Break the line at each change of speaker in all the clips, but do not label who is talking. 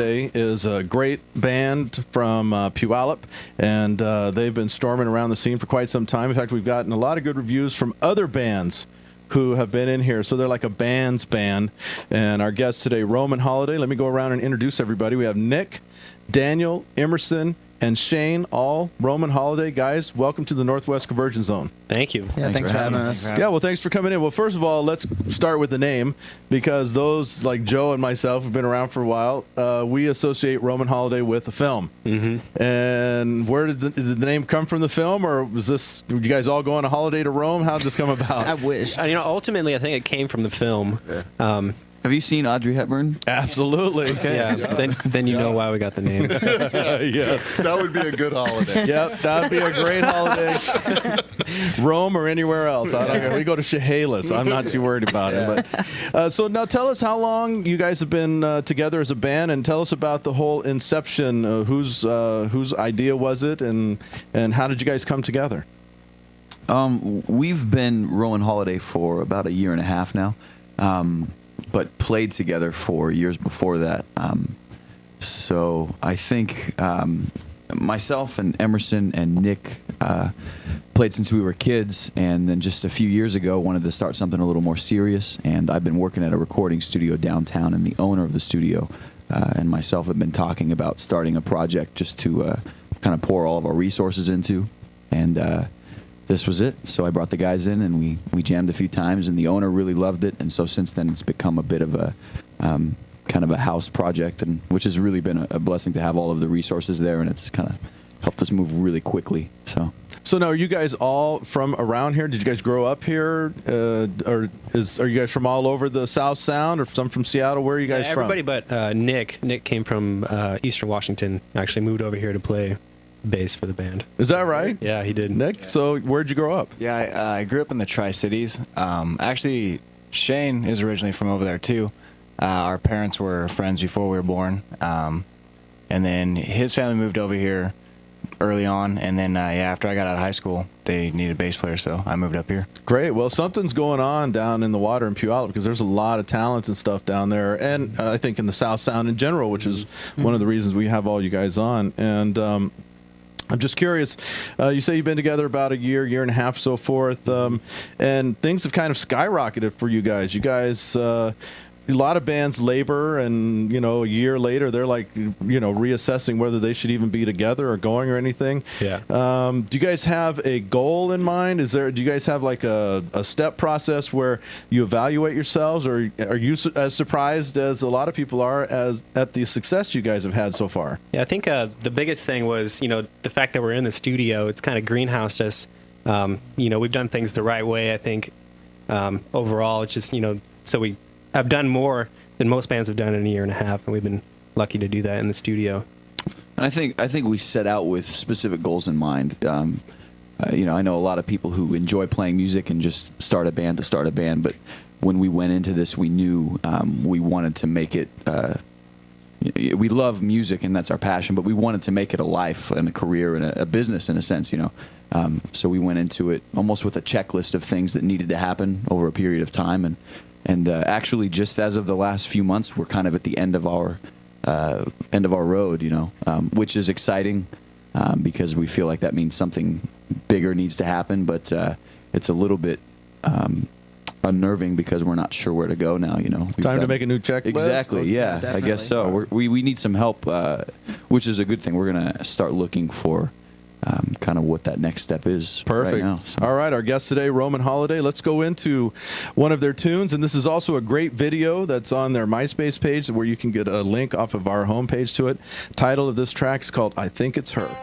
today is a great band from Puyallup, and they've been storming around the scene for quite some time. In fact, we've gotten a lot of good reviews from other bands who have been in here, so they're like a band's band. And our guest today, Roman Holiday. Let me go around and introduce everybody. We have Nick, Daniel, Emerson, and Shane, all Roman Holiday. Guys, welcome to the Northwest Convergence Zone.
Thank you.
Yeah, thanks for having us.
Yeah, well, thanks for coming in. Well, first of all, let's start with the name, because those, like Joe and myself, have been around for a while. We associate Roman Holiday with the film. Mm-hmm. And where did the name come from, the film, or was this, did you guys all go on a holiday to Rome? How did this come about?
I wish.
Ultimately, I think it came from the film.
Yeah. Have you seen Audrey Hepburn?
Absolutely.
Okay. Yeah. Then you know why we got the name.
Yes.
That would be a good holiday.
Yep, that would be a great holiday. Rome or anywhere else. I don't care. We go to Chehalis. I'm not too worried about it. But so now tell us how long you guys have been together as a band, and tell us about the whole inception. Whose idea was it, and how did you guys come together?
We've been Roman Holiday for about a year and a half now. But played together for years before that. So I think myself and Emerson and Nick played since we were kids, and then just a few years ago wanted to start something a little more serious. And I've been working at a recording studio downtown, and the owner of the studio and myself have been talking about starting a project just to kind of pour all of our resources into. And this was it. So I brought the guys in, and we jammed a few times, and the owner really loved it. And so since then, it's become a bit of a kind of a house project, and which has really been a blessing to have all of the resources there, and it's kind of helped us move really quickly. So
now, are you guys all from around here? Did you guys grow up here, or are you guys from all over the South Sound, or some from Seattle? Where are you guys from?
Everybody but Nick. Nick came from Eastern Washington. Actually moved over here to play bass for the band.
Is that right?
Yeah, he did.
Nick, so where'd you grow up?
Yeah, I grew up in the Tri-Cities. Actually, Shane is originally from over there, too. Our parents were friends before we were born. And then his family moved over here early on. And then, after I got out of high school, they needed a bass player, so I moved up here.
Great. Well, something's going on down in the water in Puyallup, because there's a lot of talent and stuff down there. And I think in the South Sound in general, which is one of the reasons we have all you guys on. And I'm just curious, you say you've been together about a year and a half, so forth, and things have kind of skyrocketed for you guys. You guys, a lot of bands labor, and, a year later, they're like, reassessing whether they should even be together or going or anything.
Yeah.
Do you guys have a goal in mind? Do you guys have like a step process where you evaluate yourselves, or are you as surprised as a lot of people are at the success you guys have had so far?
Yeah, I think the biggest thing was, the fact that we're in the studio. It's kind of greenhoused us. We've done things the right way, I think. Overall, it's just, so we have done more than most bands have done in a year and a half, and we've been lucky to do that in the studio.
And I think we set out with specific goals in mind. I know a lot of people who enjoy playing music and just start a band to start a band, but when we went into this, we knew we wanted to make it. We love music, and that's our passion, but we wanted to make it a life and a career and a business in a sense, So we went into it almost with a checklist of things that needed to happen over a period of time, and actually, just as of the last few months, we're kind of at the end of our road, which is exciting because we feel like that means something bigger needs to happen. But it's a little bit unnerving because we're not sure where to go now.
Time to make a new checklist.
Exactly. Yeah, I guess so. We need some help, which is a good thing. We're gonna start looking for kind of what that next step is.
Perfect.
Right now, so.
All right, our guest today, Roman Holiday. Let's go into one of their tunes, and this is also a great video that's on their MySpace page, where you can get a link off of our homepage to it. Title of this track is called "I Think It's Her."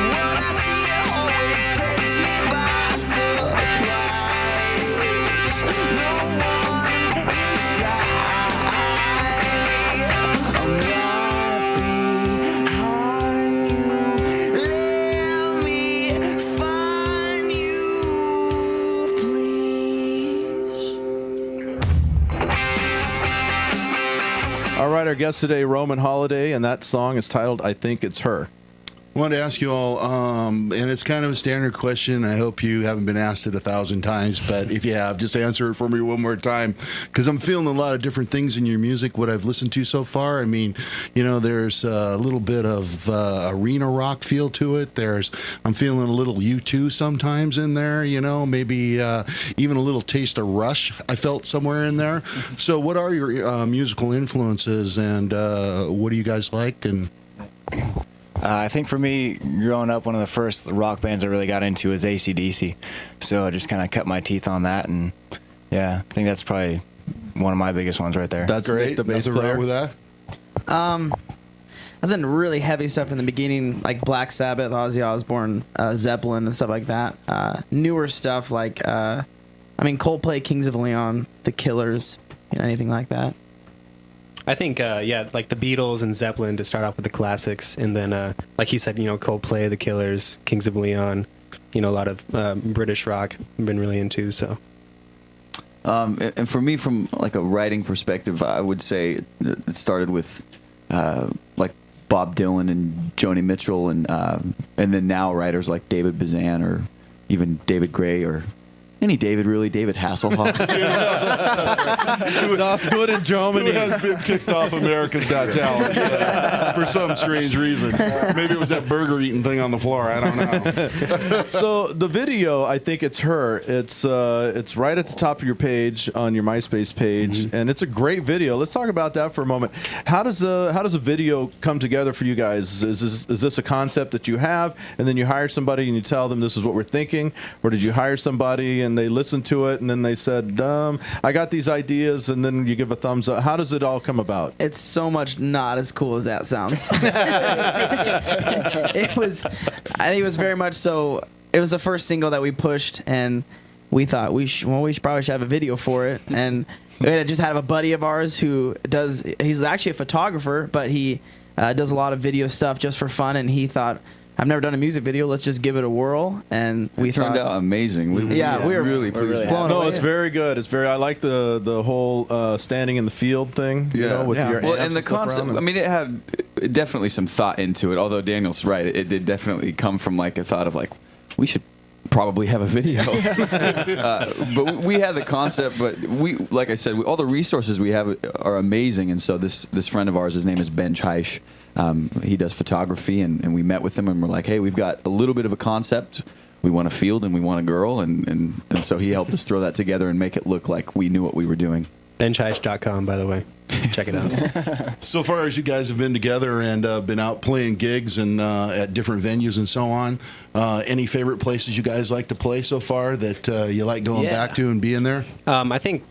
What
our guest today, Roman Holiday, and that song is titled "I Think It's Her."
I wanted to ask you all, and it's kind of a standard question. I hope you haven't been asked it 1,000 times, but if you have, just answer it for me one more time, because I'm feeling a lot of different things in your music, what I've listened to so far. I mean, there's a little bit of arena rock feel to it. I'm feeling a little U2 sometimes in there, maybe even a little taste of Rush I felt somewhere in there. So what are your musical influences, and what do you guys like? And
I think for me, growing up, one of the first rock bands I really got into was AC/DC. So I just kind of cut my teeth on that, and yeah, I think that's probably one of my biggest ones right there.
That's
great.
Nick, the bass
Nothing
player.
wrong with that.
I was in really heavy stuff in the beginning, like Black Sabbath, Ozzy Osbourne, Zeppelin, and stuff like that. Newer stuff like, Coldplay, Kings of Leon, The Killers, anything like that.
I think, like the Beatles and Zeppelin to start off with the classics, and then, like he said, Coldplay, The Killers, Kings of Leon, a lot of British rock I've been really into. So,
and for me, from like a writing perspective, I would say it started with like Bob Dylan and Joni Mitchell, and then now writers like David Bazan or even David Gray or any David, really, David Hasselhoff.
Das Good in Germany.
Who has been kicked off America's Got Talent for some strange reason. Maybe it was that burger eating thing on the floor. I don't know.
So the video, I think it's her. It's right at the top of your page on your MySpace page, and it's a great video. Let's talk about that for a moment. How does a video come together for you guys? Is this a concept that you have, and then you hire somebody and you tell them this is what we're thinking, or did you hire somebody and they listened to it and then they said, I got these ideas, and then you give a thumbs up? How does it all come about?
It's so much not as cool as that sounds. I think it was very much so. It was the first single that we pushed, and we thought we probably should have a video for it. And we had just had a buddy of ours he's actually a photographer, but he does a lot of video stuff just for fun, and he thought, I've never done a music video. Let's just give it a whirl, and we
turned out amazing. We were really pleased.
No, it's very good. I like the whole standing in the field thing. With your
well,
amps
and the
stuff
concept.
around.
I mean, it had definitely some thought into it. Although Daniel's right, it did definitely come from like a thought of like, we should probably have a video. But we had the concept, but like I said, all the resources we have are amazing. And so this friend of ours, his name is Ben Chaish. He does photography, and we met with him, and we're like, hey, we've got a little bit of a concept. We want a field, and we want a girl, and so he helped us throw that together and make it look like we knew what we were doing.
benchice.com, by the way. Check it out.
So far as you guys have been together and been out playing gigs and at different venues and so on, any favorite places you guys like to play so far that you like going back to and being there?
I think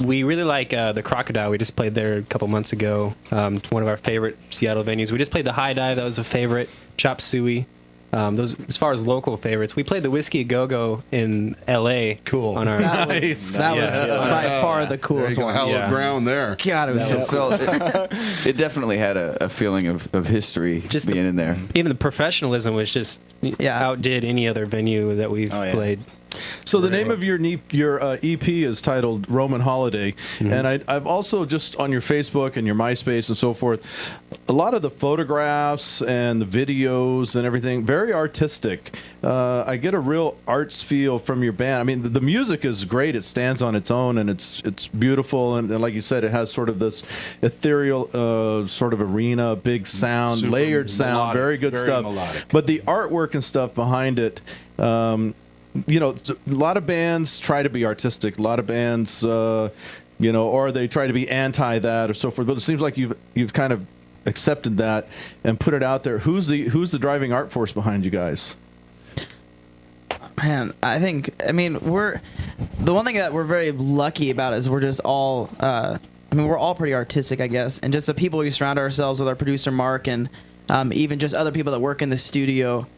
we really like the Crocodile. We just played there a couple months ago. One of our favorite Seattle venues. We just played the High Dive. That was a favorite. Chop Suey. Those, as far as local favorites, we played the Whiskey A Go Go in L.A.
Cool.
On our
That was by far the coolest one.
Hallowed ground there.
God, it was so cool.
It definitely had a feeling of history
Just
being in there.
Even the professionalism was just outdid any other venue that we've played.
So the name of your EP is titled Roman Holiday, and I've also just on your Facebook and your MySpace and so forth, a lot of the photographs and the videos and everything, very artistic. I get a real arts feel from your band. I mean, the music is great. It stands on its own, and it's beautiful. And like you said, it has sort of this ethereal sort of arena, big sound,
Super
layered sound,
melodic,
very good
very
stuff.
melodic.
But the artwork and stuff behind it, a lot of bands try to be artistic. A lot of bands, or they try to be anti that or so forth. But it seems like you've kind of accepted that and put it out there. Who's the driving art force behind you guys?
Man, we're the one thing that we're very lucky about is we're just all. We're all pretty artistic, I guess, and just the people we surround ourselves with, our producer Mark, and even just other people that work in the studio.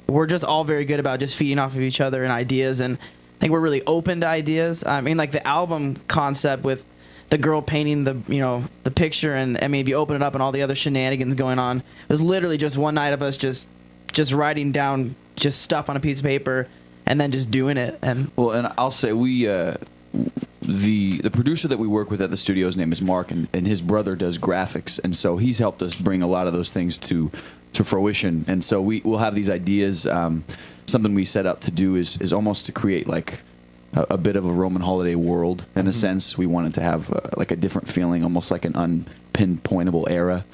We're just all very good about just feeding off of each other and ideas, and I think we're really open to ideas. I mean, like the album concept with the girl painting the picture, and if you open it up and all the other shenanigans going on, it was literally just one night of us just writing down just stuff on a piece of paper and then just doing it. And
I'll say we the producer that we work with at the studio, his name is Mark, and his brother does graphics, and so he's helped us bring a lot of those things to fruition. And so we'll have these ideas. Something we set out to do is almost to create like a bit of a Roman holiday world in a sense. We wanted to have like a different feeling, almost like an unpinpointable era.